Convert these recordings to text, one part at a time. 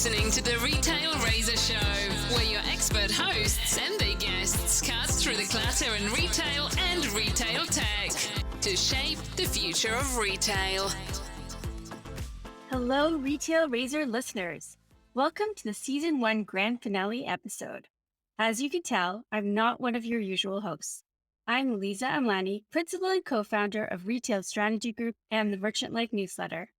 listening to the Retail Razor Show, where your expert hosts and their guests cut through the clutter in retail and retail tech to shape the future of retail. Hello, Retail Razor listeners. Welcome to the Season 1 Grand Finale episode. As you can tell, I'm not one of your usual hosts. I'm Liza, principal and co-founder of Retail Strategy Group and the Merchant Life newsletter.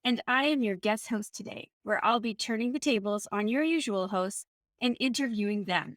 And I am your guest host today, where I'll be turning the tables on your usual hosts and interviewing them.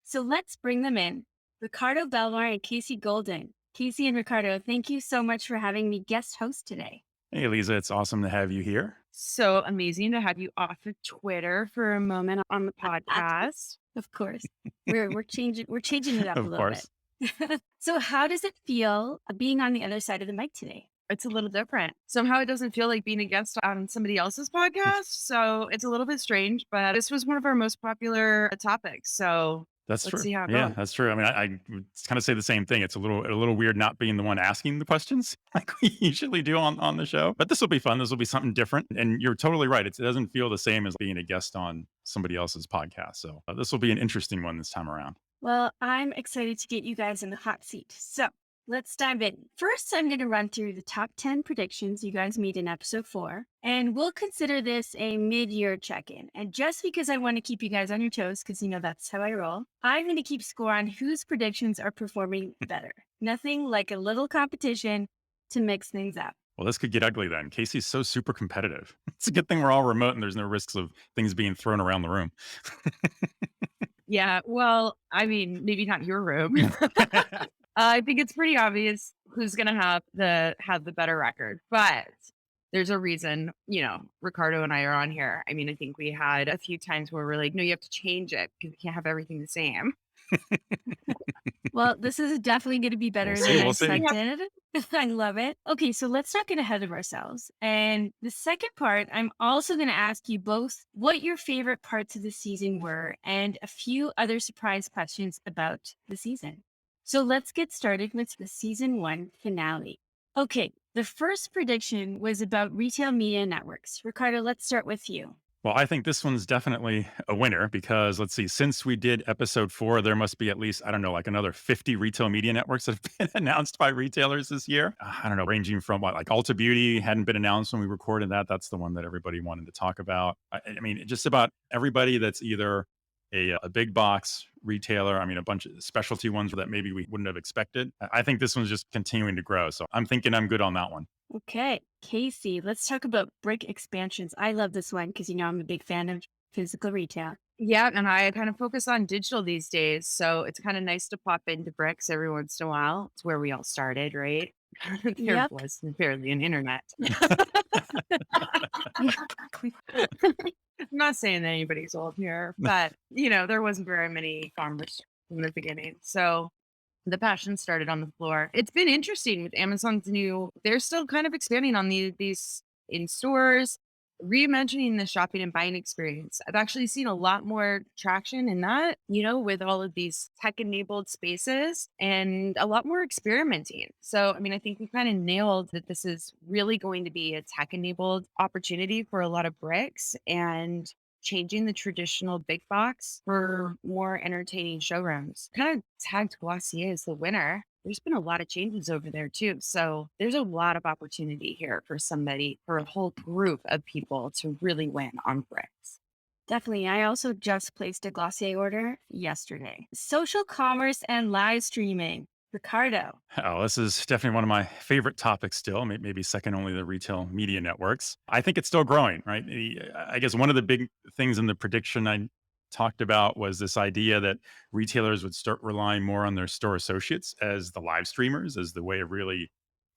So let's bring them in. Ricardo Belmar and Casey Golden. Casey and Ricardo, thank you so much for having me guest host today. Hey, Liza, it's awesome to have you here. So amazing to have you off of Twitter for a moment on the podcast. Of course. We're changing it up a little bit. So how does it feel being on the other side of the mic today? It's a little different. Somehow it doesn't feel like being a guest on somebody else's podcast. So it's a little bit strange, but this was one of our most popular topics. So that's let's true. See how it yeah, goes. that's true. I mean, I would kind of say the same thing. It's a little weird not being the one asking the questions like we usually do on the show. But this will be fun. This will be something different. And you're totally right. It doesn't feel the same as being a guest on somebody else's podcast. So this will be an interesting one this time around. Well, I'm excited to get you guys in the hot seat. So let's dive in. First, I'm going to run through the top 10 predictions you guys made in episode 4, and we'll consider this a mid-year check-in. And just because I want to keep you guys on your toes, because that's how I roll, I'm going to keep score on whose predictions are performing better. Nothing like a little competition to mix things up. Well, this could get ugly then. Casey's so super competitive. It's a good thing we're all remote and there's no risks of things being thrown around the room. Yeah, well, I mean, maybe not your room. I think it's pretty obvious who's going to have the better record, but there's a reason, Ricardo and I are on here. I mean, I think we had a few times where we're like, no, you have to change it because we can't have everything the same. Well, this is definitely going to be better than I expected. I love it. Okay, so let's not get ahead of ourselves. And the second part, I'm also going to ask you both what your favorite parts of the season were and a few other surprise questions about the season. So let's get started with the season 1 finale. Okay, the first prediction was about retail media networks. Ricardo, let's start with you. Well, I think this one's definitely a winner because let's see, since we did episode 4, there must be at least, like another 50 retail media networks that have been announced by retailers this year. I don't know, ranging from like Ulta Beauty hadn't been announced when we recorded that. That's the one that everybody wanted to talk about. I mean, just about everybody that's either a big box retailer, a bunch of specialty ones that maybe we wouldn't have expected. I think this one's just continuing to grow. So I'm thinking I'm good on that one. Okay, Casey, let's talk about brick expansions. I love this one because, I'm a big fan of physical retail. Yeah, and I kind of focus on digital these days. So it's kind of nice to pop into bricks every once in a while. It's where we all started, right? There was barely an internet. I'm not saying that anybody's old here, but, there wasn't very many farmers in the beginning. So the passion started on the floor. It's been interesting with Amazon's they're still kind of expanding on these in stores, reimagining the shopping and buying experience. I've actually seen a lot more traction in that, with all of these tech-enabled spaces and a lot more experimenting. So, I think we kind of nailed that this is really going to be a tech-enabled opportunity for a lot of bricks and changing the traditional big box for more entertaining showrooms. Kind of tagged Glossier as the winner. There's been a lot of changes over there too. So there's a lot of opportunity here for a whole group of people to really win on bricks. Definitely. I also just placed a Glossier order yesterday. Social commerce and live streaming. Ricardo. Oh, this is definitely one of my favorite topics still, maybe second only to the retail media networks. I think it's still growing, right? I guess one of the big things in the prediction I talked about was this idea that retailers would start relying more on their store associates as the live streamers, as the way of really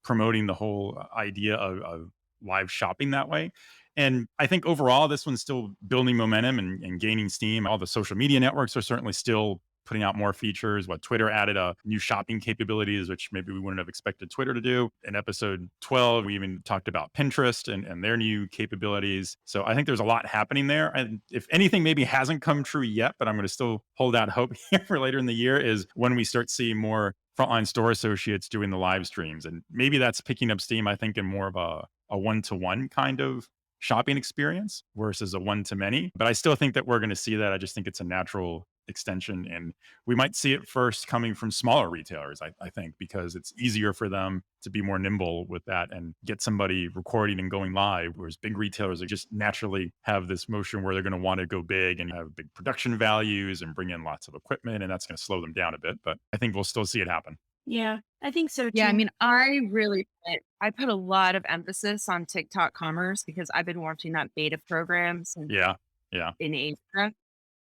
promoting the whole idea of live shopping that way. And I think overall, this one's still building momentum and gaining steam. All the social media networks are certainly still putting out more features. Twitter added new shopping capabilities, which maybe we wouldn't have expected Twitter to do. In episode 12, we even talked about Pinterest and their new capabilities. So I think there's a lot happening there. And if anything maybe hasn't come true yet, but I'm going to still hold out hope here for later in the year, is when we start seeing more frontline store associates doing the live streams. And maybe that's picking up steam, I think, in more of a one-to-one kind of shopping experience versus a one-to-many. But I still think that we're going to see that. I just think it's a natural extension. And we might see it first coming from smaller retailers, I think, because it's easier for them to be more nimble with that and get somebody recording and going live. Whereas big retailers are just naturally have this motion where they're going to want to go big and have big production values and bring in lots of equipment. And that's going to slow them down a bit. But I think we'll still see it happen. Yeah, I think so Yeah, I too. mean, I put a lot of emphasis on TikTok commerce because I've been watching that beta program since Yeah. Yeah. in Asia.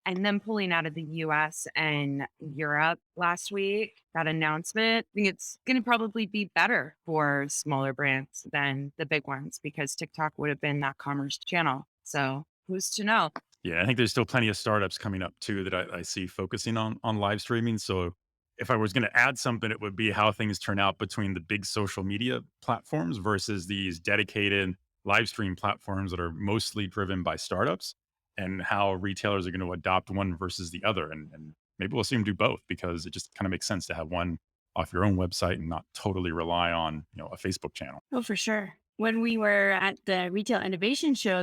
And then pulling out of the US and Europe last week, that announcement, I think it's going to probably be better for smaller brands than the big ones because TikTok would have been that commerce channel. So who's to know? Yeah, I think there's still plenty of startups coming up too that I see focusing on live streaming. So if I was going to add something, it would be how things turn out between the big social media platforms versus these dedicated live stream platforms that are mostly driven by startups, and how retailers are going to adopt one versus the other. And maybe we'll see them do both because it just kind of makes sense to have one off your own website and not totally rely on, a Facebook channel. Oh, for sure. When we were at the Retail Innovation Show,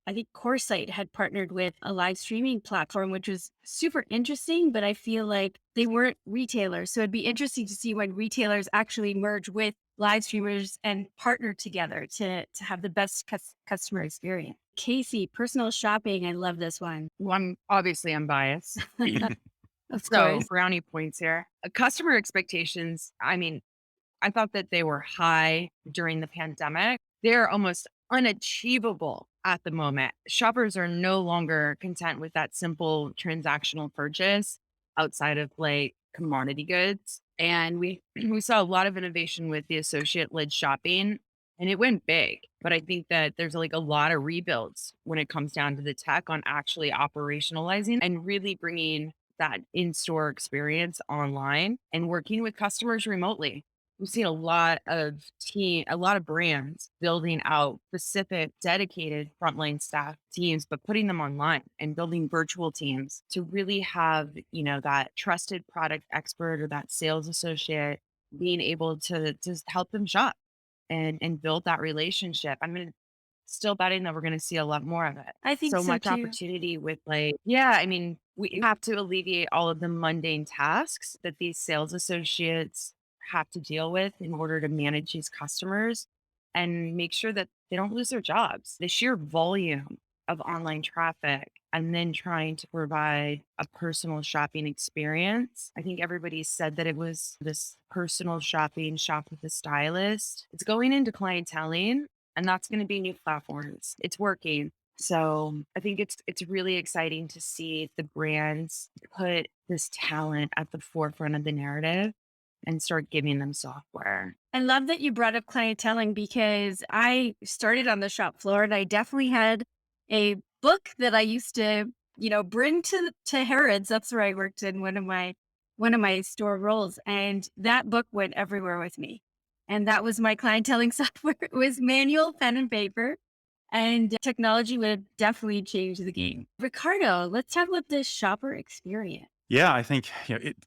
I think Coresight had partnered with a live streaming platform, which was super interesting, but I feel like they weren't retailers. So it'd be interesting to see when retailers actually merge with live streamers and partner together to have the best customer experience. Casey, personal shopping. I love this one. Well, I'm biased. Of So course. brownie points here. Customer expectations, I mean, I thought that they were high during the pandemic. They're almost unachievable at the moment. Shoppers are no longer content with that simple transactional purchase outside of like commodity goods. And we saw a lot of innovation with the associate led shopping and it went big. But I think that there's like a lot of rebuilds when it comes down to the tech on actually operationalizing and really bringing that in-store experience online and working with customers remotely. We've seen a lot of brands building out specific dedicated frontline staff teams, but putting them online and building virtual teams to really have, that trusted product expert or that sales associate being able to just help them shop and build that relationship. I'm still betting that we're going to see a lot more of it. I think So so much too. opportunity with yeah, I mean, we have to alleviate all of the mundane tasks that these sales associates have to deal with in order to manage these customers and make sure that they don't lose their jobs. The sheer volume of online traffic and then trying to provide a personal shopping experience. I think everybody said that it was this personal shopping shop with a stylist. It's going into clienteling and that's going to be new platforms. It's working. So I think it's really exciting to see the brands put this talent at the forefront of the narrative and start giving them software. I love that you brought up clienteling because I started on the shop floor and I definitely had a book that I used to, bring to Harrods. That's where I worked in one of my store roles. And that book went everywhere with me. And that was my clienteling software. It was manual pen and paper. And technology would definitely change the game. Ricardo, let's talk about the shopper experience. Yeah, I think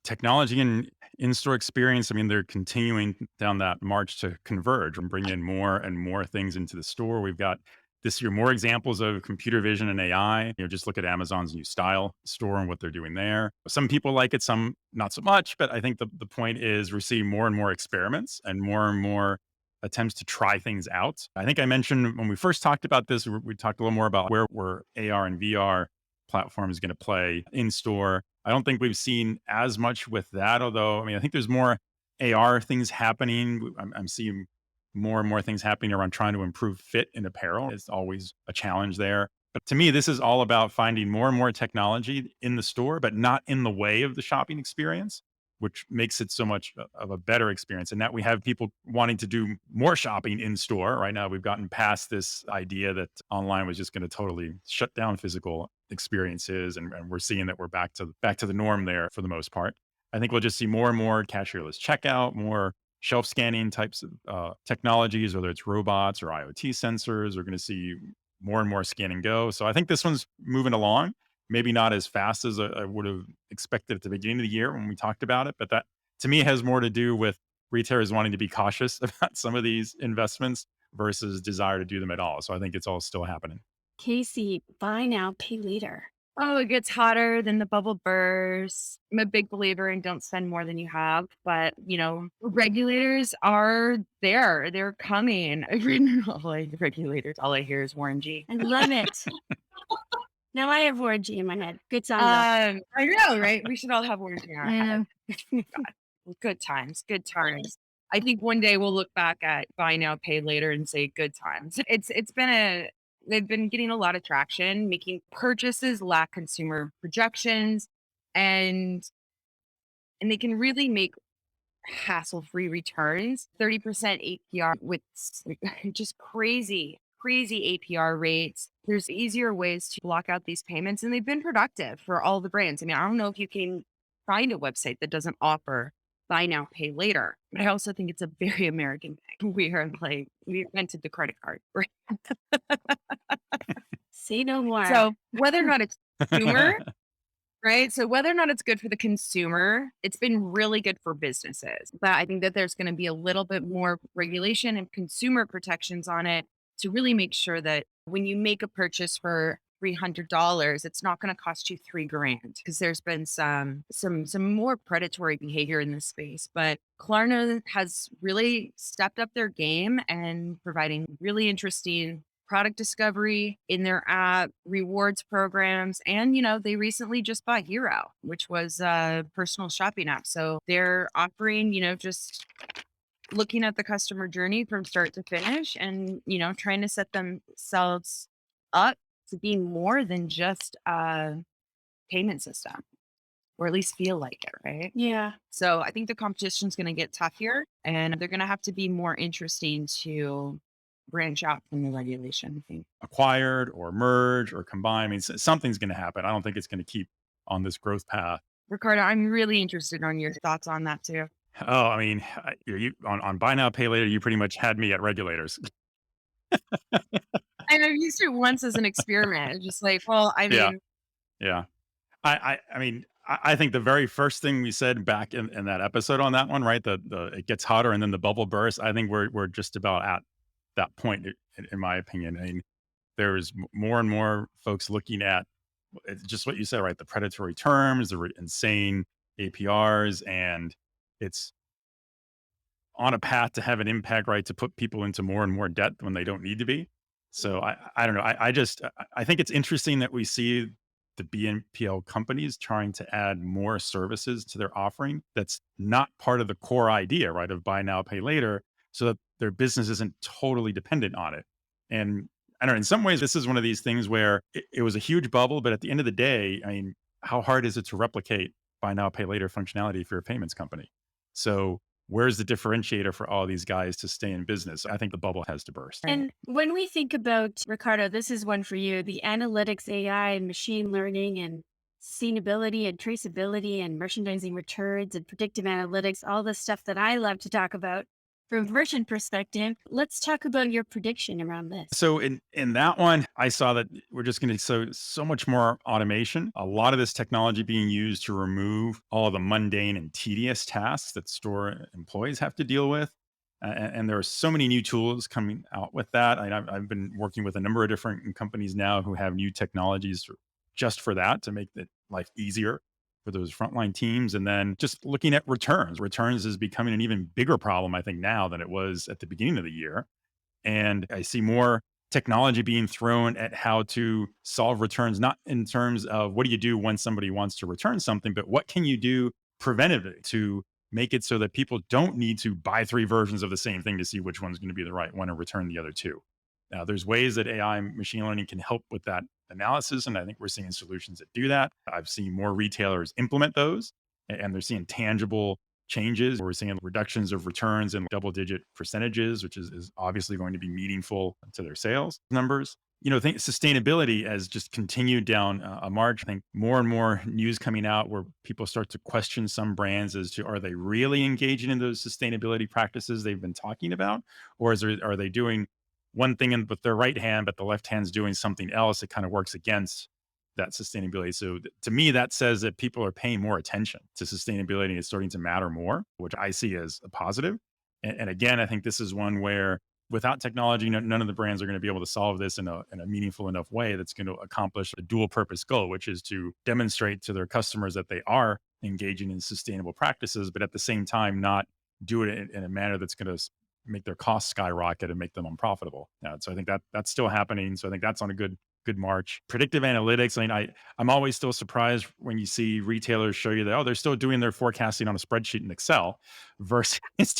technology and in-store experience. I mean, they're continuing down that march to converge and bring in more and more things into the store. We've got this year more examples of computer vision and AI. Just look at Amazon's new style store and what they're doing there. Some people like it, some not so much. But I think the point is we're seeing more and more experiments and more attempts to try things out. I think I mentioned when we first talked about this, we talked a little more about where AR and VR platform is going to play in store. I don't think we've seen as much with that, although, I mean, I think there's more AR things happening. I'm seeing more and more things happening around trying to improve fit in apparel. It's always a challenge there. But to me, this is all about finding more and more technology in the store, but not in the way of the shopping experience, which makes it so much of a better experience. And that we have people wanting to do more shopping in store. Right now, we've gotten past this idea that online was just going to totally shut down physical experiences, and we're seeing that we're back to the norm there for the most part. I think we'll just see more and more cashierless checkout, more shelf scanning types of technologies, whether it's robots or IoT sensors. We're going to see more and more scan and go. So I think this one's moving along. Maybe not as fast as I would have expected at the beginning of the year when we talked about it, but that to me has more to do with retailers wanting to be cautious about some of these investments versus desire to do them at all. So I think it's all still happening. Casey, buy now, pay later. Oh, it gets hotter than the bubble bursts. I'm a big believer in don't spend more than you have, but regulators are there. They're coming. Regulators, all I hear is Warren G. I love it. Now I have Warren G in my head. Good song though. I know, right? We should all have Warren G in our I head. know. God, good times, good times. I think one day we'll look back at buy now, pay later and say good times. They've been getting a lot of traction, making purchases lack consumer projections, and they can really make hassle-free returns. 30% APR with just crazy APR rates. There's easier ways to block out these payments, and they've been productive for all the brands. I mean, I don't know if you can find a website that doesn't offer buy now, pay later. But I also think it's a very American thing. We invented the credit card, right? Say no more. So whether or not it's consumer, right? So whether or not it's good for the consumer, it's been really good for businesses. But I think that there's going to be a little bit more regulation and consumer protections on it to really make sure that when you make a purchase for $300, it's not going to cost you $3,000, because there's been some more predatory behavior in this space. But Klarna has really stepped up their game and providing really interesting product discovery in their app, rewards programs, and they recently just bought Hero, which was a personal shopping app. So they're offering, just looking at the customer journey from start to finish, and trying to set themselves up to be more than just a payment system, or at least feel like it, right? Yeah. So I think the competition is going to get tough here, and they're going to have to be more interesting to branch out from the regulation, I think. Acquired or merge or combine. I mean, something's going to happen. I don't think it's going to keep on this growth path. Ricardo, I'm really interested on your thoughts on that too. Oh, I mean, you on buy now, pay later, you pretty much had me at regulators. And I've used it once as an experiment. Just like, well, I mean, Yeah. I mean, I think the very first thing we said back in that episode on that one, right? The it gets hotter and then the bubble bursts. I think we're just about at that point, in my opinion. I mean, there's more and more folks looking at it's just what you said, right? The predatory terms, the insane APRs, and it's on a path to have an impact, right? To put people into more and more debt when they don't need to be. So I don't know. I think it's interesting that we see the BNPL companies trying to add more services to their offering that's not part of the core idea, right? Of buy now, pay later, so that their business isn't totally dependent on it. And I don't know, in some ways, this is one of these things where it was a huge bubble, but at the end of the day, I mean, how hard is it to replicate buy now, pay later functionality for a payments company? So where's the differentiator for all these guys to stay in business? I think the bubble has to burst. And when we think about, Ricardo, this is one for you, the analytics, AI, and machine learning, and sustainability and traceability and merchandising returns and predictive analytics, all the stuff that I love to talk about from a merchant perspective. Let's talk about your prediction around this. So in that one, I saw that we're just going to so much more automation. A lot of this technology being used to remove all of the mundane and tedious tasks that store employees have to deal with. And there are so many new tools coming out with that. I've been working with a number of different companies now who have new technologies just for that, to make life easier for those frontline teams. And then just looking at returns. Returns is becoming an even bigger problem, I think, now than it was at the beginning of the year. And I see more technology being thrown at how to solve returns, not in terms of what do you do when somebody wants to return something, but what can you do preventively to make it so that people don't need to buy 3 versions of the same thing to see which one's going to be the right one and return the other 2. Now, there's ways that AI and machine learning can help with that analysis, and I think we're seeing solutions that do that. I've seen more retailers implement those, and they're seeing tangible changes. We're seeing reductions of returns in double-digit percentages, which is obviously going to be meaningful to their sales numbers. I think sustainability has just continued down a march. I think more and more news coming out where people start to question some brands as to, are they really engaging in those sustainability practices they've been talking about? Or are they doing one thing with their right hand, but the left hand's doing something else that kind of works against that sustainability? So to me, that says that people are paying more attention to sustainability and it's starting to matter more, which I see as a positive. And again, I think this is one where without technology, none of the brands are going to be able to solve this in a meaningful enough way that's going to accomplish a dual purpose goal, which is to demonstrate to their customers that they are engaging in sustainable practices, but at the same time, not do it in a manner that's going to make their costs skyrocket and make them unprofitable. So I think that's still happening. So I think that's on a good march. Predictive analytics. I mean, I'm always still surprised when you see retailers show you that, they're still doing their forecasting on a spreadsheet in Excel versus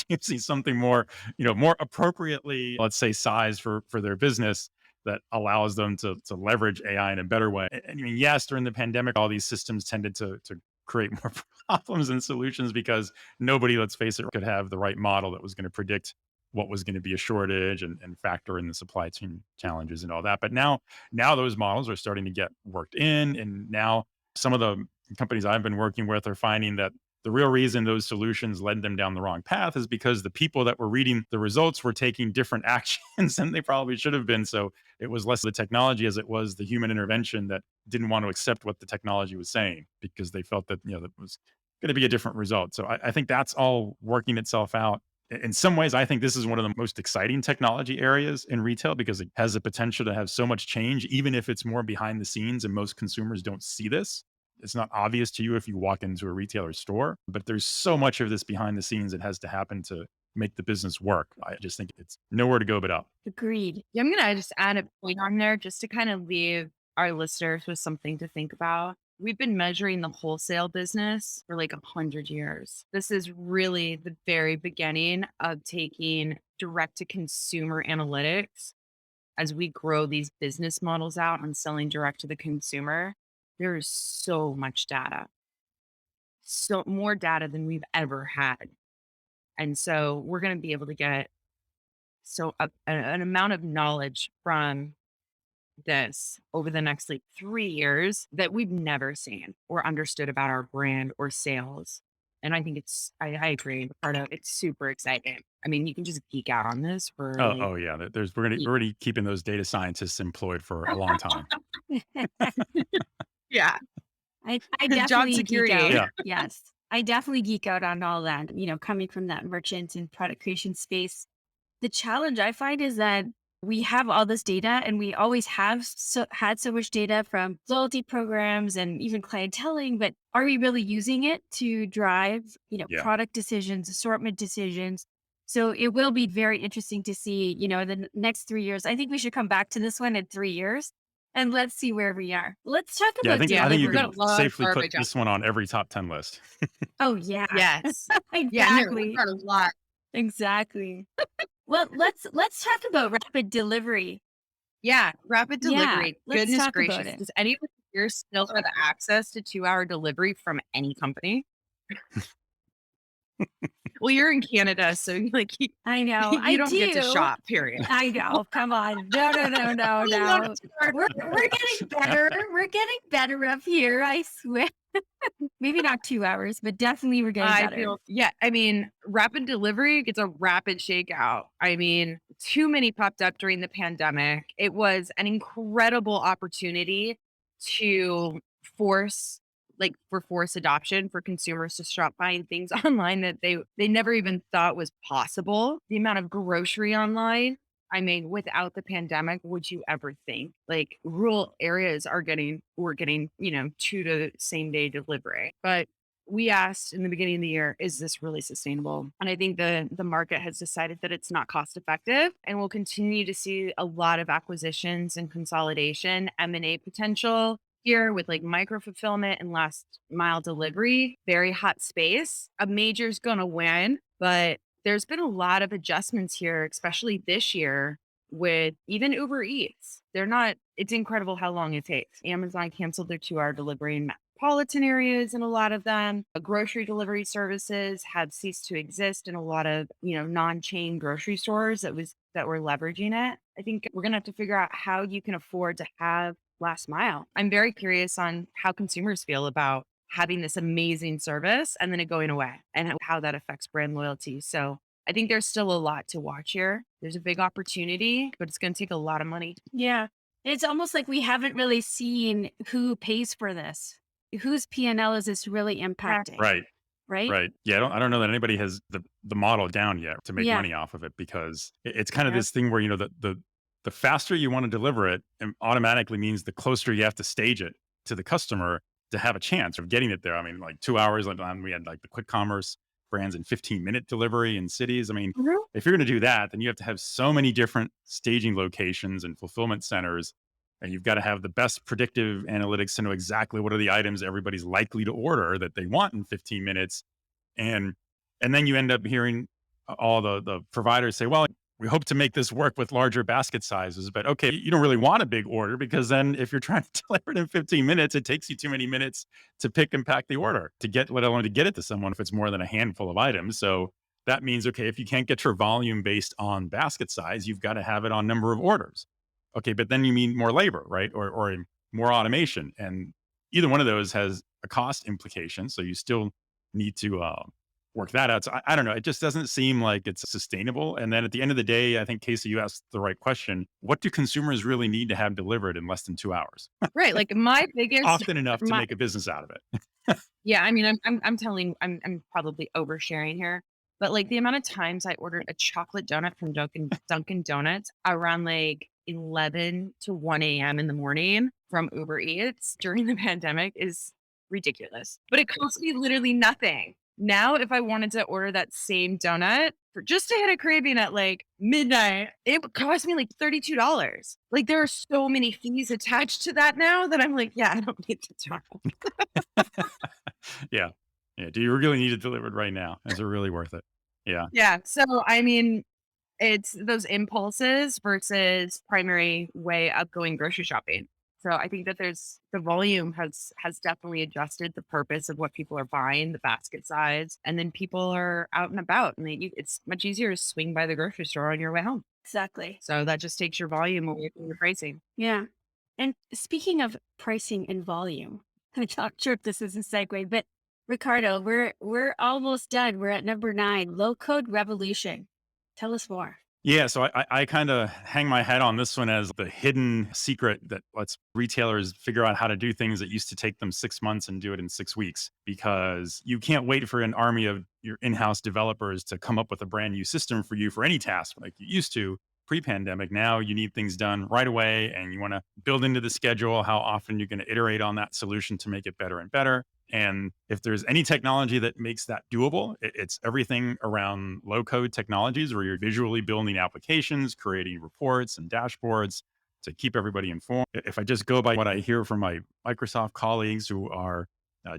using something more, more appropriately, let's say, sized for their business that allows them to leverage AI in a better way. And I mean, yes, during the pandemic, all these systems tended to create more problems and solutions because nobody, let's face it, could have the right model that was going to predict what was going to be a shortage and factor in the supply chain challenges and all that. But now those models are starting to get worked in. And now some of the companies I've been working with are finding that the real reason those solutions led them down the wrong path is because the people that were reading the results were taking different actions than they probably should have been. So it was less the technology as it was the human intervention that didn't want to accept what the technology was saying because they felt that, that was going to be a different result. So I think that's all working itself out. In some ways, I think this is one of the most exciting technology areas in retail because it has the potential to have so much change, even if it's more behind the scenes and most consumers don't see this. It's not obvious to you if you walk into a retailer store, but there's so much of this behind the scenes that has to happen to make the business work. I just think it's nowhere to go but up. Agreed. Yeah, I'm going to just add a point on there just to kind of leave our listeners with something to think about. We've been measuring the wholesale business for like 100 years. This is really the very beginning of taking direct to consumer analytics as we grow these business models out and selling direct to the consumer. There is so much data, so more data than we've ever had. And so we're going to be able to get an amount of knowledge from this over the next like 3 years that we've never seen or understood about our brand or sales. And I think I agree, Ricardo, it's super exciting. I mean, you can just geek out on this for Yeah. We're already keeping those data scientists employed for a long time. Yeah. I Job definitely security. geek out. Yeah. Yes. I definitely geek out on all that, coming from that merchant and product creation space. The challenge I find is that we have all this data and we always have had so much data from loyalty programs and even clienteling, but are we really using it to drive, Yeah. product decisions, assortment decisions? So it will be very interesting to see, the next 3 years. I think we should come back to this one in 3 years and let's see where we are. Let's talk Yeah, about I think delivery. you we've got could a lot of safely put garbage this one on every top 10 list. Oh yeah. Yes. Exactly. Yeah, no, we've got a lot. Exactly. Well, let's talk about rapid delivery. Yeah, rapid Yeah, delivery. let's Goodness talk about gracious. it. Does anyone here still have access to 2-hour delivery from any company? Well, you're in Canada, so like I know. you I don't get to do. shop, period. I know. Come on. No. We're getting better. We're getting better up here. I swear. Maybe not 2 hours, but definitely we're getting better. I mean, rapid delivery gets a rapid shakeout. I mean, too many popped up during the pandemic. It was an incredible opportunity to force adoption for consumers to stop buying things online that they never even thought was possible. The amount of grocery online, I mean, without the pandemic, would you ever think like rural areas we're getting, 2 to same day delivery? But we asked in the beginning of the year, is this really sustainable? And I think the market has decided that it's not cost effective, and we'll continue to see a lot of acquisitions and consolidation, M&A potential here with like micro fulfillment and last mile delivery. Very hot space. A major's gonna win, but there's been a lot of adjustments here, especially this year with even Uber Eats. It's incredible how long it takes. Amazon canceled their 2-hour delivery in metropolitan areas in a lot of them. Grocery delivery services have ceased to exist in a lot of, non-chain grocery stores that were leveraging it. I think we're going to have to figure out how you can afford to have last mile. I'm very curious on how consumers feel about having this amazing service and then it going away and how that affects brand loyalty. So I think there's still a lot to watch here. There's a big opportunity, but it's going to take a lot of money. Yeah. It's almost like we haven't really seen who pays for this. Whose P&L is this really impacting? Right. right? Right. Yeah, I don't know that anybody has the model down yet to make Yeah. money off of it because it's kind of Yep. this thing where, the faster you want to deliver it, automatically means the closer you have to stage it to the customer to have a chance of getting it there. I mean, like 2 hours, like we had like the quick commerce brands and 15-minute delivery in cities. I mean, Mhm. if you're going to do that, then you have to have so many different staging locations and fulfillment centers. And you've got to have the best predictive analytics to know exactly what are the items everybody's likely to order that they want in 15 minutes. And then you end up hearing all the providers say, well, we hope to make this work with larger basket sizes. But okay, you don't really want a big order because then if you're trying to deliver it in 15 minutes, it takes you too many minutes to pick and pack the order to get, let alone to get it to someone if it's more than a handful of items. So that means, okay, if you can't get your volume based on basket size, you've got to have it on number of orders. Okay, but then you mean more labor, right? Or more automation. And either one of those has a cost implication. So you still need to work that out. So I don't know. It just doesn't seem like it's sustainable. And then at the end of the day, I think, Casey, you asked the right question. What do consumers really need to have delivered in less than 2 hours? Right. Like my biggest, Often enough to my make a business out of it. yeah. I mean, I'm probably oversharing here, but like the amount of times I ordered a chocolate donut from Dunkin' Donuts around like 11 to 1 a.m. in the morning from Uber Eats during the pandemic is ridiculous. But it cost me literally nothing. Now, if I wanted to order that same donut for just to hit a craving at like midnight, it would cost me like $32. Like there are so many fees attached to that now that I'm like, yeah, I don't need to travel. Yeah. Yeah. Do you really need it delivered right now? Is it really worth it? Yeah. Yeah. So I mean, it's those impulses versus primary way of going grocery shopping. So I think that there's the volume has definitely adjusted the purpose of what people are buying, the basket size, and then people are out and about, and it's much easier to swing by the grocery store on your way home. Exactly. So that just takes your volume away from your pricing. Yeah. And speaking of pricing and volume, I'm not sure if this is a segue, but Ricardo, we're almost done. We're at number 9, low code revolution. Tell us more. Yeah, so I kind of hang my head on this one as the hidden secret that lets retailers figure out how to do things that used to take them 6 months and do it in 6 weeks. Because you can't wait for an army of your in-house developers to come up with a brand new system for you for any task like you used to pre-pandemic. Now you need things done right away, and you want to build into the schedule how often you're going to iterate on that solution to make it better and better. And if there's any technology that makes that doable, it's everything around low code technologies where you're visually building applications, creating reports and dashboards to keep everybody informed. If I just go by what I hear from my Microsoft colleagues who are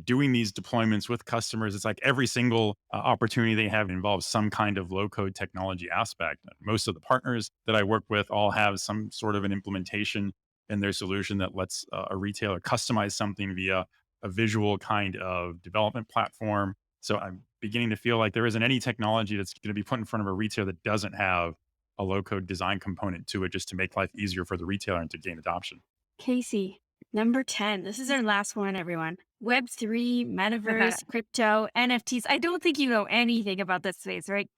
doing these deployments with customers, it's like every single opportunity they have involves some kind of low code technology aspect. Most of the partners that I work with all have some sort of an implementation in their solution that lets a retailer customize something via a visual kind of development platform. So I'm beginning to feel like there isn't any technology that's going to be put in front of a retailer that doesn't have a low code design component to it just to make life easier for the retailer and to gain adoption. Casey, number 10. This is our last one, everyone. Web3, metaverse, crypto, NFTs. I don't think you know anything about this space, right?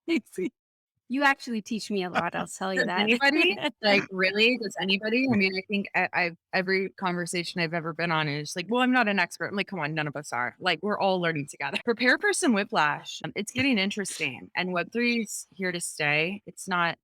Casey, you actually teach me a lot. I'll tell you Does that. anybody? Like, really? Does anybody? I mean, I think I've every conversation I've ever been on is like, well, I'm not an expert. I'm like, come on, none of us are. Like, we're all learning together. Prepare for some whiplash. It's getting interesting, and Web3 is here to stay. It's not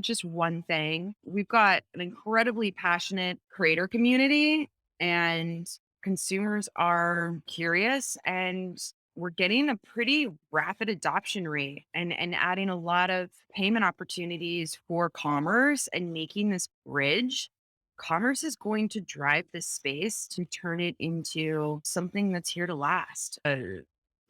just one thing. We've got an incredibly passionate creator community, and consumers are curious, and we're getting a pretty rapid adoption rate and adding a lot of payment opportunities for commerce and making this bridge. Commerce is going to drive this space to turn it into something that's here to last.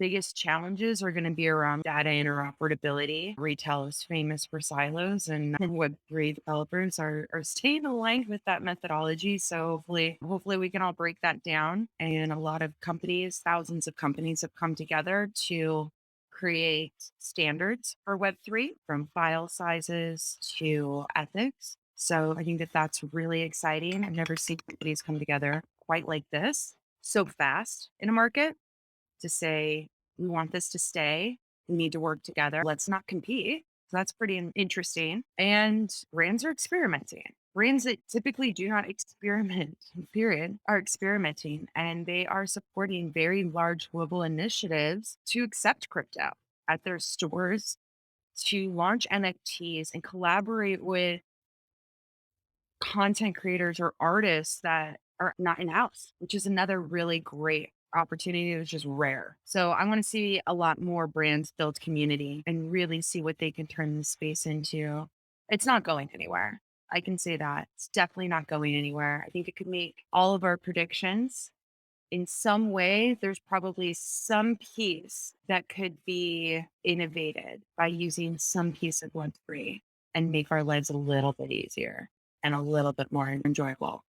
Biggest challenges are going to be around data interoperability. Retail is famous for silos, and Web3 developers are staying aligned with that methodology. So hopefully we can all break that down. And a lot of companies, thousands of companies have come together to create standards for Web3, from file sizes to ethics. So I think that that's really exciting. I've never seen companies come together quite like this so fast in a market to say, we want this to stay. We need to work together. Let's not compete. So that's pretty interesting. And brands are experimenting. brands that typically do not experiment, period, are experimenting, and they are supporting very large global initiatives to accept crypto at their stores, to launch NFTs and collaborate with content creators or artists that are not in-house, which is another really great opportunity that's just rare. So I want to see a lot more brands build community and really see what they can turn this space into. It's not going anywhere. I can say that. It's definitely not going anywhere. I think it could make all of our predictions in some way. There's probably some piece that could be innovated by using some piece of Web3 and make our lives a little bit easier and a little bit more enjoyable.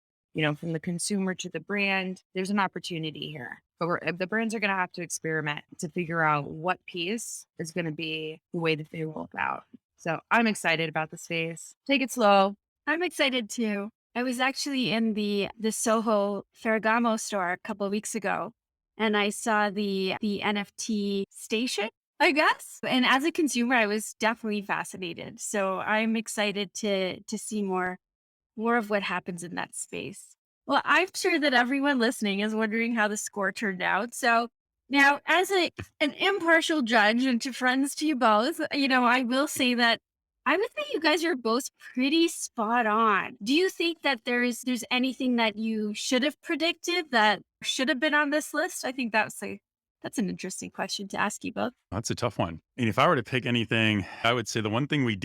From the consumer to the brand, there's an opportunity here. But the brands are going to have to experiment to figure out what piece is going to be the way that they roll it out. So I'm excited about the space. Take it slow. I'm excited too. I was actually in the Soho Ferragamo store a couple of weeks ago, and I saw the NFT station, I guess. And as a consumer, I was definitely fascinated. So I'm excited to see more of what happens in that space. Well, I'm sure that everyone listening is wondering how the score turned out. So now, as an impartial judge and to friends to you both, I will say that I would say you guys are both pretty spot on. Do you think that there's anything that you should have predicted that should have been on this list? I think that's an interesting question to ask you both. That's a tough one. And if I were to pick anything, I would say the one thing we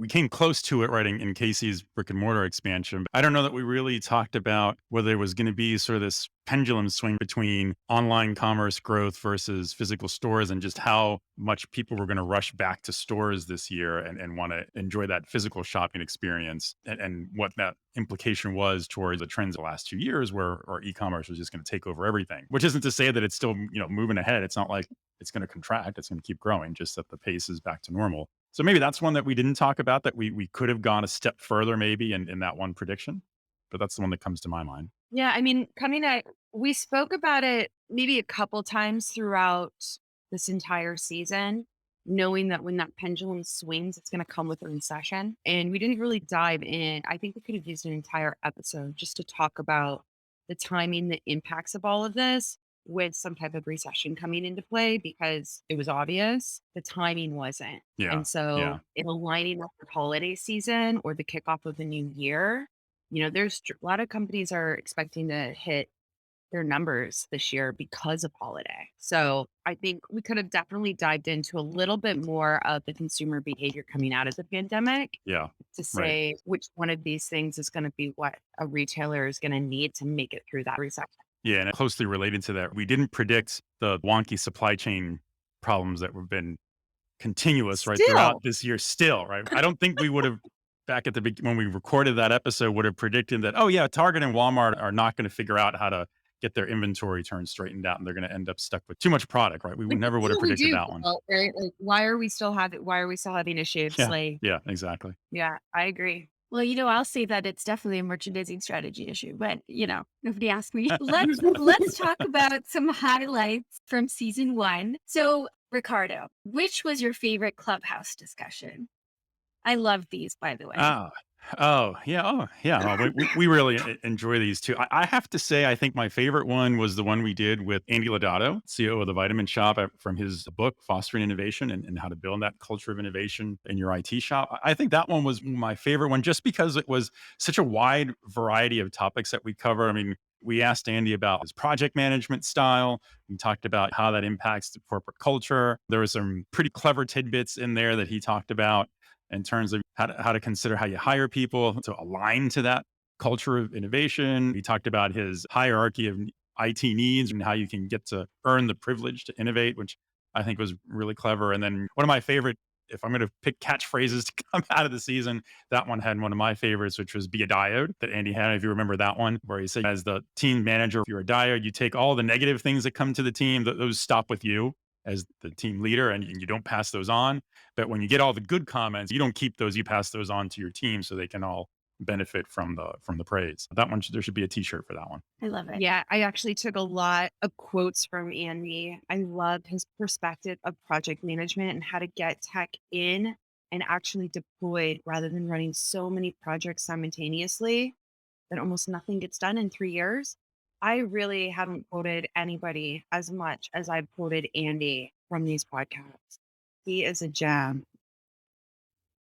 came close to it, right, in Casey's brick and mortar expansion. But I don't know that we really talked about whether there was going to be sort of this pendulum swing between online commerce growth versus physical stores, and just how much people were going to rush back to stores this year and want to enjoy that physical shopping experience, and what that implication was towards the trends of the last 2 years where e-commerce was just going to take over everything, which isn't to say that it's still, moving ahead. It's not like it's going to contract. It's going to keep growing, just that the pace is back to normal. So maybe that's one that we didn't talk about, that we could have gone a step further maybe in that one prediction. But that's the one that comes to my mind. Yeah, I mean, we spoke about it maybe a couple times throughout this entire season, knowing that when that pendulum swings, it's going to come with a recession. And we didn't really dive in. I think we could have used an entire episode just to talk about the timing, the impacts of all of this with some type of recession coming into play, because it was obvious the timing wasn't. Yeah. And so Yeah. in aligning with the holiday season or the kickoff of the new year, there's a lot of companies are expecting to hit their numbers this year because of holiday. So I think we could have definitely dived into a little bit more of the consumer behavior coming out of the pandemic Yeah. to Right. say which one of these things is going to be what a retailer is going to need to make it through that recession. Yeah. And closely related to that, we didn't predict the wonky supply chain problems that have been continuous, right, throughout Still, this year still, right? I don't think we would have, back at the when we recorded that episode, would have predicted that, oh yeah, Target and Walmart are not going to figure out how to get their inventory turns straightened out, and they're going to end up stuck with too much product, right? We like, never would have we predicted do, that one. right? Like, why are we still having issues? Yeah. Like, Yeah, exactly. yeah, I agree. Well, I'll say that it's definitely a merchandising strategy issue, but nobody asked me. Let's talk about some highlights from season 1. So, Ricardo, which was your favorite Clubhouse discussion? I love these, by the way. Yeah. We really enjoy these too. I have to say, I think my favorite one was the one we did with Andy Laudato, CEO of the Vitamin Shop, from his book, Fostering Innovation, and how to build that culture of innovation in your IT shop. I think that one was my favorite one, just because it was such a wide variety of topics that we cover. I mean, we asked Andy about his project management style. We talked about how that impacts the corporate culture. There were some pretty clever tidbits in there that he talked about in terms of how to consider how you hire people to align to that culture of innovation. He talked about his hierarchy of IT needs and how you can get to earn the privilege to innovate, which I think was really clever. And then one of my favorite, if I'm going to pick catchphrases to come out of the season, that one had one of my favorites, which was be a diode, that Andy had. If you remember that one, where he said, as the team manager, if you're a diode, you take all the negative things that come to the team, those stop with you as the team leader, and you don't pass those on. But when you get all the good comments, you don't keep those, you pass those on to your team so they can all benefit from the praise. That one, there should be a t-shirt for that one. I love it. Yeah, I actually took a lot of quotes from Andy. I love his perspective of project management and how to get tech in and actually deployed rather than running so many projects simultaneously that almost nothing gets done in 3 years. I really haven't quoted anybody as much as I've quoted Andy from these podcasts. He is a gem.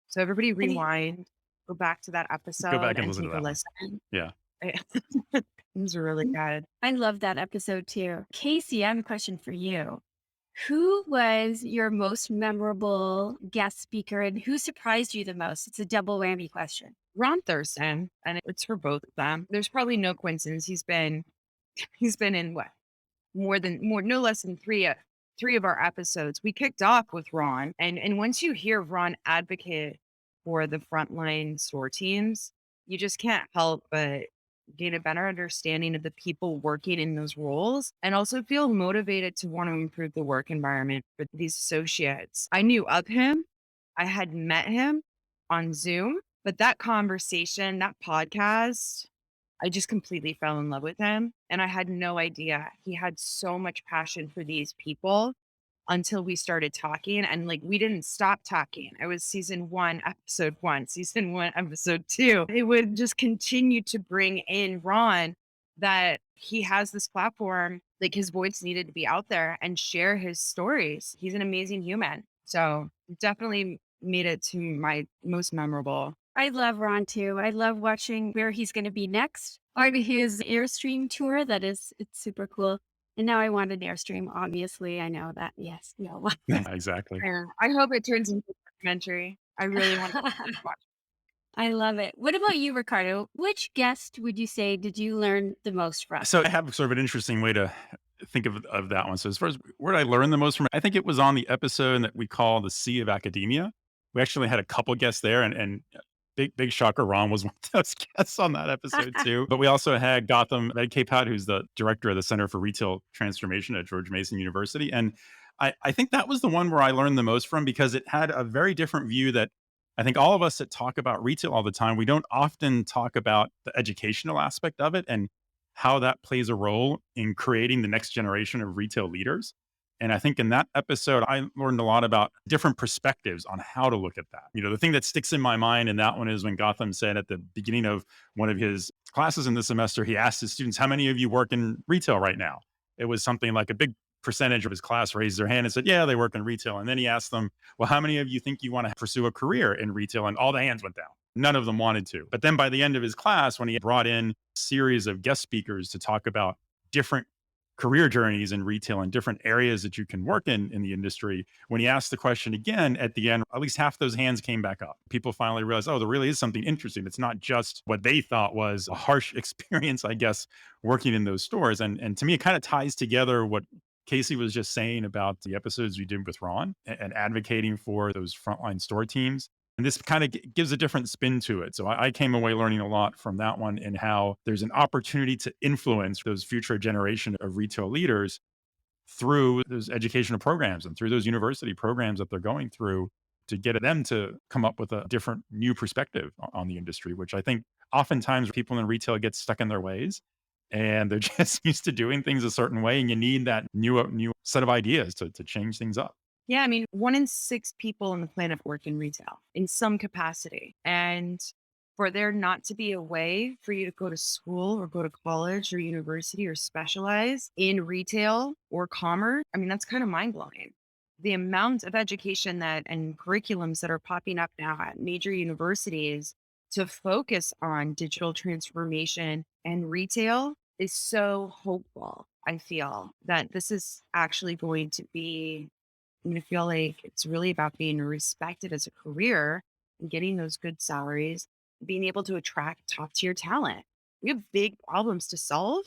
So everybody And he, rewind, go back to that Go episode back and and listen to take a that one. listen. Yeah. It was really good. I love that episode too. Casey, I have a question for you. Who was your most memorable guest speaker and who surprised you the most? It's a double whammy question. Ron Thurston, and it's for both of them. There's probably no coincidence. He's been in what, no less than three of our episodes. We kicked off with Ron, and once you hear Ron advocate for the frontline store teams, you just can't help but gain a better understanding of the people working in those roles and also feel motivated to want to improve the work environment for these associates. I knew of him. I had met him on Zoom, but that conversation, that podcast, I just completely fell in love with him. And I had no idea he had so much passion for these people until we started talking. And like, we didn't stop talking. It was season one, episode one, season one, episode two. It would just continue to bring in Ron that he has this platform, like his voice needed to be out there and share his stories. He's an amazing human. So definitely made it to my most memorable. I love Ron too. I love watching where he's going to be next on his Airstream tour. It's super cool. And now I want an Airstream, obviously. I know that. Yes. No. Exactly. Yeah, I hope it turns into a documentary. I really want to watch. I love it. What about you, Ricardo? Which guest would you say did you learn the most from? So I have sort of an interesting way to think of that one. So as far as where did I learn the most from, I think it was on the episode that we call the Sea of Academia. We actually had a couple guests there, and big shocker, Ron was one of those guests on that episode too. But we also had Gautham Vadakkepatt, who's the director of the Center for Retail Transformation at George Mason University. And I think that was the one where I learned the most from, because it had a very different view that I think all of us that talk about retail all the time, we don't often talk about the educational aspect of it and how that plays a role in creating the next generation of retail leaders. And I think in that episode, I learned a lot about different perspectives on how to look at that. The thing that sticks in my mind in that one is when Gautham said at the beginning of one of his classes in the semester, he asked his students, how many of you work in retail right now? It was something like a big percentage of his class raised their hand and said, yeah, they work in retail. And then he asked them, well, how many of you think you want to pursue a career in retail? And all the hands went down. None of them wanted to. But then by the end of his class, when he brought in a series of guest speakers to talk about different career journeys in retail and different areas that you can work in the industry, when he asked the question again at the end, at least half those hands came back up. People finally realized, oh, there really is something interesting. It's not just what they thought was a harsh experience, I guess, working in those stores. And to me, it kind of ties together what Casey was just saying about the episodes we did with Ron and advocating for those frontline store teams. And this kind of gives a different spin to it. So I came away learning a lot from that one, and how there's an opportunity to influence those future generation of retail leaders through those educational programs and through those university programs that they're going through, to get them to come up with a different new perspective on the industry, which I think oftentimes people in retail get stuck in their ways and they're just used to doing things a certain way. And you need that new set of ideas to change things up. Yeah, I mean, 1 in 6 people on the planet work in retail in some capacity. And for there not to be a way for you to go to school or go to college or university or specialize in retail or commerce, I mean, that's kind of mind blowing. The amount of education that and curriculums that are popping up now at major universities to focus on digital transformation and retail is so hopeful. I feel that this is actually going to be, I'm going to feel like it's really about being respected as a career and getting those good salaries, being able to attract top tier talent. We have big problems to solve.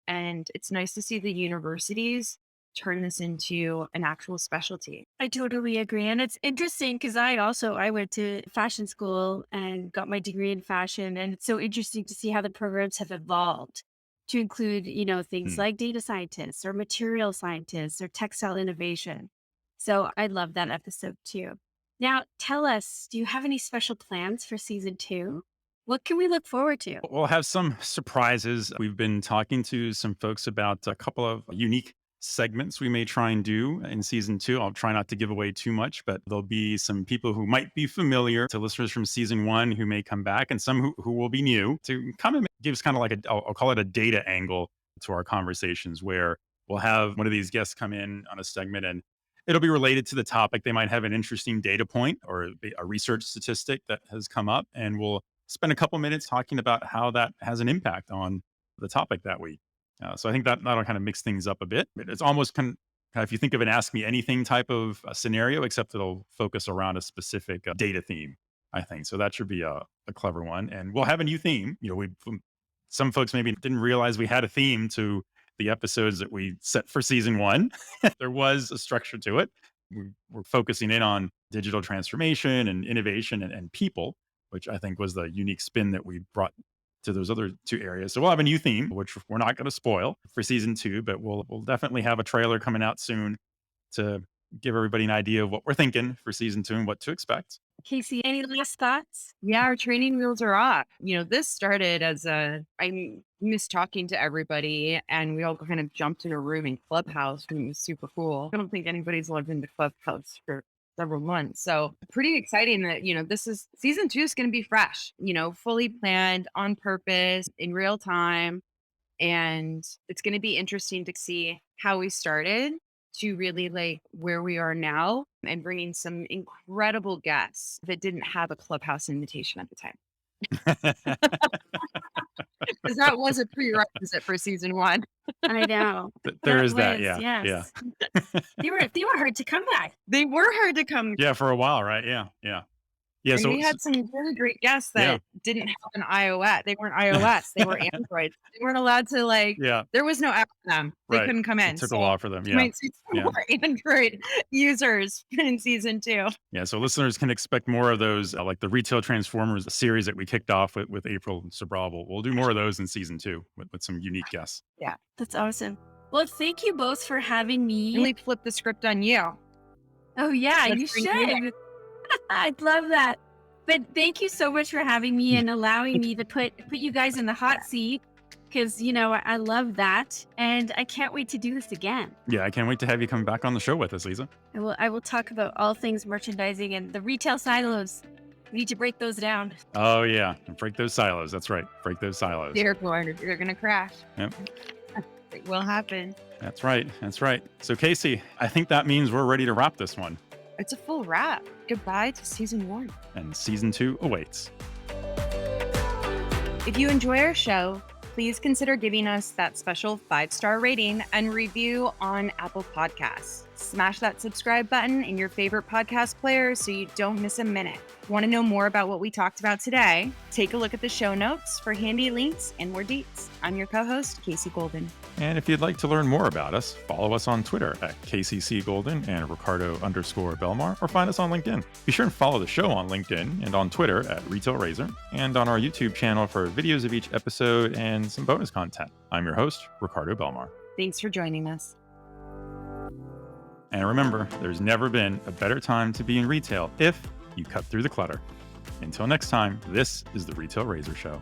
And it's nice to see the universities turn this into an actual specialty. I totally agree. And it's interesting because I went to fashion school and got my degree in fashion. And it's so interesting to see how the programs have evolved to include, things Hmm. like data scientists or material scientists or textile innovation. So I love that episode too. Now, tell us, do you have any special plans for season 2? What can we look forward to? We'll have some surprises. We've been talking to some folks about a couple of unique segments we may try and do in season 2. I'll try not to give away too much, but there'll be some people who might be familiar to listeners from season 1 who may come back, and some who will be new, to kind of gives kind of like I'll call it a data angle to our conversations, where we'll have one of these guests come in on a segment and it'll be related to the topic. They might have an interesting data point or a research statistic that has come up, and we'll spend a couple minutes talking about how that has an impact on the topic that week. So I think that'll kind of mix things up a bit. It's almost kind of, if you think of an Ask Me Anything type of scenario, except it'll focus around a specific data theme, I think. So that should be a clever one. And we'll have a new theme. Some folks maybe didn't realize we had a theme to the episodes that we set for season 1. There was a structure to it. We're focusing in on digital transformation and innovation and people, which I think was the unique spin that we brought to those other 2 areas. So we'll have a new theme, which we're not going to spoil for season 2, but we'll definitely have a trailer coming out soon to give everybody an idea of what we're thinking for season 2 and what to expect. Casey, any last thoughts? Yeah, our training wheels are off. This started as I miss talking to everybody, and we all kind of jumped in a room in Clubhouse, and it was super cool. I don't think anybody's logged into Clubhouse for several months. So pretty exciting that, this is season 2 is going to be fresh, fully planned, on purpose, in real time. And it's going to be interesting to see how we started to really like where we are now, and bringing some incredible guests that didn't have a Clubhouse invitation at the time. Because that was a prerequisite for season 1. I know. There is that. Yes. Yeah. They were hard to come by. They were hard to come. Yeah, for a while, right? Yeah. And so we had some really great guests that didn't have an iOS. They weren't iOS. They were Android. They weren't allowed to there was no app for them. They couldn't come in. It took a while for them. Yeah. Might see some more Android users in season 2. Yeah. So listeners can expect more of those, like the Retail Transformers series that we kicked off with April Sobral. We'll do more of those in season 2 with some unique guests. Yeah. That's awesome. Well, thank you both for having me. Really flip the script on you. Oh, yeah, you should. I'd love that. But thank you so much for having me and allowing me to put you guys in the hot seat, because, I love that. And I can't wait to do this again. Yeah, I can't wait to have you come back on the show with us, Liza. I will talk about all things merchandising and the retail silos. We need to break those down. Oh, yeah. Break those silos. That's right. Break those silos. They're going to crash. Yep. It will happen. That's right. So, Casey, I think that means we're ready to wrap this one. It's a full wrap. Goodbye to season 1. And season 2 awaits. If you enjoy our show, please consider giving us that special 5-star rating and review on Apple Podcasts. Smash that subscribe button in your favorite podcast player so you don't miss a minute. Want to know more about what we talked about today? Take a look at the show notes for handy links and more deets. I'm your co-host, Casey Golden. And if you'd like to learn more about us, follow us on Twitter at KCC Golden and Ricardo_Belmar, or find us on LinkedIn. Be sure and follow the show on LinkedIn and on Twitter at Retail Razor, and on our YouTube channel for videos of each episode and some bonus content. I'm your host, Ricardo Belmar. Thanks for joining us. And remember, there's never been a better time to be in retail if you cut through the clutter. Until next time, this is the Retail Razor Show.